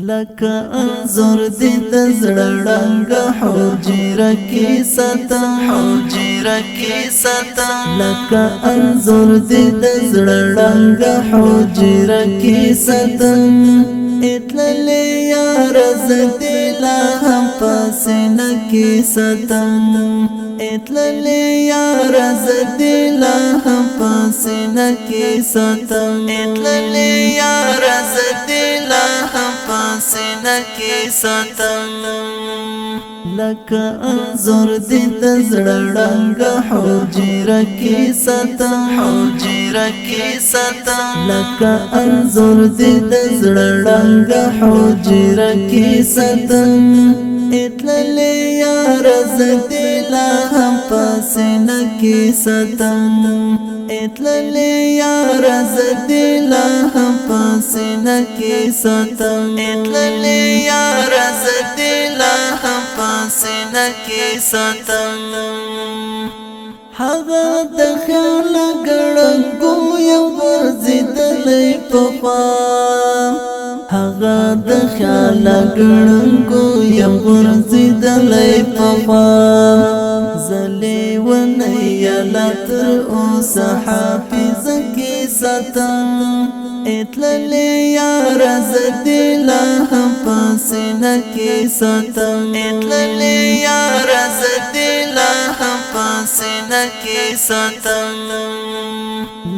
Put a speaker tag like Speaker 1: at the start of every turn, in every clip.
Speaker 1: لکه انظر دی د زړه رنګ حجره کې ستم حجره کې ستم لکه انظر دی د زړه رنګ حجره کې ستم اتللی یار زدی لا هم پسنه کې ستم اتللی یار زدی لا هم پسنه کې ستم اتللی یار زدی لا هم پسنه کې ستم لکه انظر دی د زړه رنګ حجره کې ستم حجره کې ستم لکه انظر دی د زړه رنګ حجره کې ستم اتللی یار زدی لا هم پسنه کې ستم اتللی یار زدی لا هم پسنه کې ستم اتللی یار زدی لا هم پسنه کې ستم هغه د خیال ګړنګو یو ورزیدلی په پام هغه د خیال ګړنګو یو ورزیدلی په پام زلی ونیا لا تر اوسه حافظه کې ستم اتللی یار زدی لا هم پسنه کې ستم اتللی یار زدی لا هم پسنه کې ستم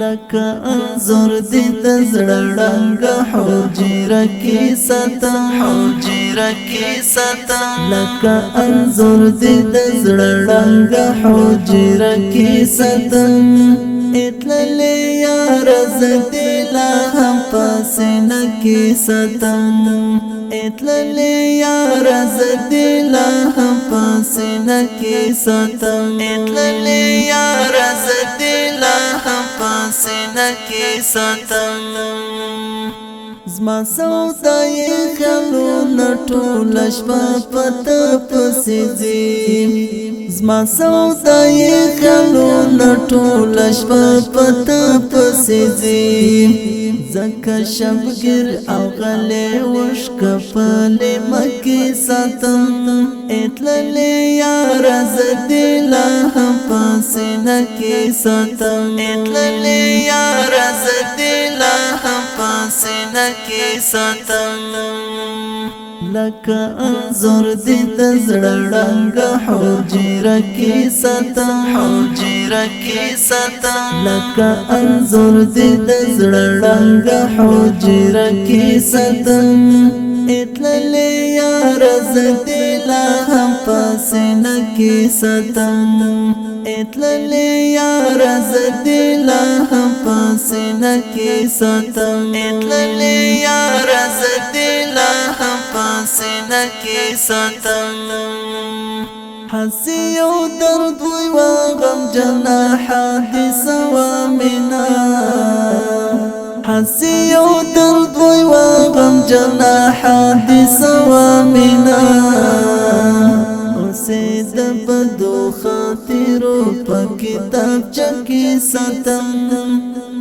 Speaker 1: لکه انظر دی د زړه رنګ حجره کې ستم حجره کې ستم لکه انظر دی د زړه رنګ حجره کې ستم اتللی یار زدی لا هم پسنه کې ستم اتللی یار زدی لا هم پسنه کې ستم اتللی یار زدی لا هم پسنه کې ستم زما سودای خیالونه ټوله شپه پته پسې ځي زما سودای خیالونه ټوله شپه پته پسې ځي ځکه شبګر او غلې وشکپلې مکې ستم اتللی یار زدی لا هم پسنه کې ستم اتللی یار زدی لا هم پسنه کې ستم لکه انظر دی د زړه رنګ حجره کې ستم حجره کې ستم لکه انظر دی د زړه رنګ حجره کې ستم اتللی یار زدی لا هم پسنه کې ستم اتللی یار زدی لا هم پسنه کې ستم اتللی یار زدی لا هم پسنه کې ستم حسی یو درد وی و غم جنا حادث و منا حسی یو درد وی و غم جنا حادث و منا سید بدو خاطرو پا کتاب چکی ستم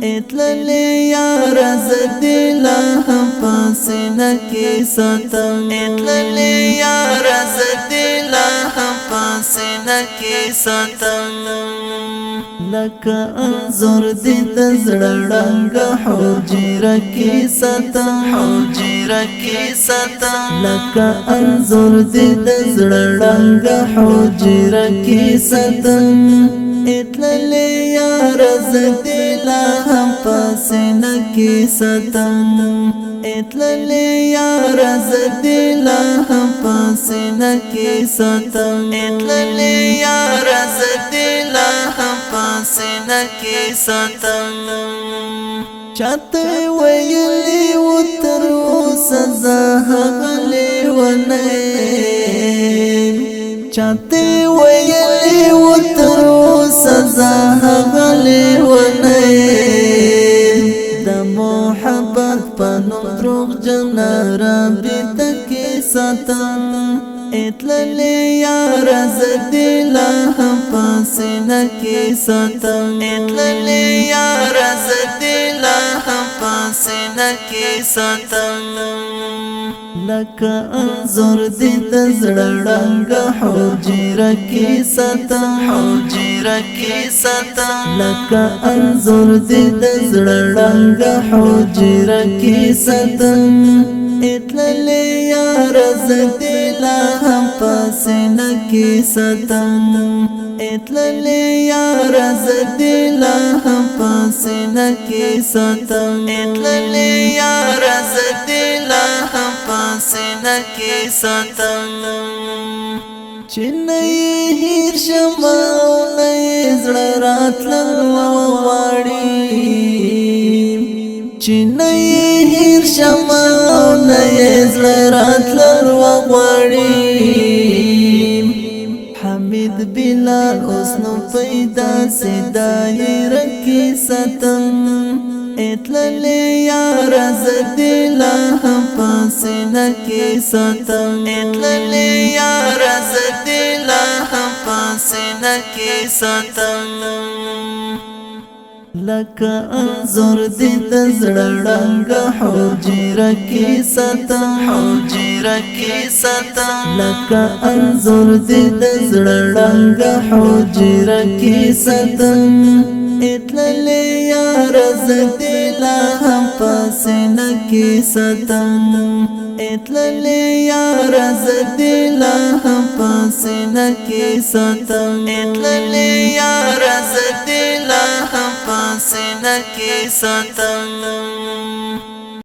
Speaker 1: اتللی یار زدی لا هم پسنه کې ستم اتللی یار زدی لا هم پسنه کې ستم لکه انظر دی د زړه رنګ حجره کې ستم حجره کې ستم لکه انظر دی د زړه رنګ حجره کې ستم اتللی یار زدی لا هم پسنه کې ستم اتللی یار زدی لا هم پسنه کې ستم اتللی یار زدی لا هم پسنه کې ستم چاته ویلی و تر اوسه زه هغه لیونی چاته ویلی و تر اوسه زه هغه لیونی د محبت په نوم دروغ جن رابطه کې ستم اتللی یار زدی لا هم پاسینه کی ساتم اتللی یار زدی لا هم پاسینه کی ساتم لکه انظر دی دزړه ړنګ حجره کی ساتم حجره کی ساتم لکه انظر دی دزړه ړنګ حجره کی ساتم اتللی یار زدی لا هم پاسینه کی ساتم اتللی یار زدی لا هم پاسینه کی ساتم اتللی یار زدی لا هم پاسینه کی ساتم چنه هیر شما نه زړه راتلل واړی چنه هیر شما نه زړه راتلل واړی حمید بلال اوس نو پیدا سي دایره کې ستم اتللی یار زدی لا هم پاسینه کې ستم اتللی یار زدی لا هم پاسینه کې ستم لکه انظر دی دزړه ړنګ حجره کې ستم حجره کې ستم لکه انظر دی دزړه ړنګ حجره کې ستم اتللی یار زدی لا هم پاسینه کې ستم اتللی یار زدی لا هم پاسینه کې ستم اتللی یار زدی لا هم پاسینه کې ستم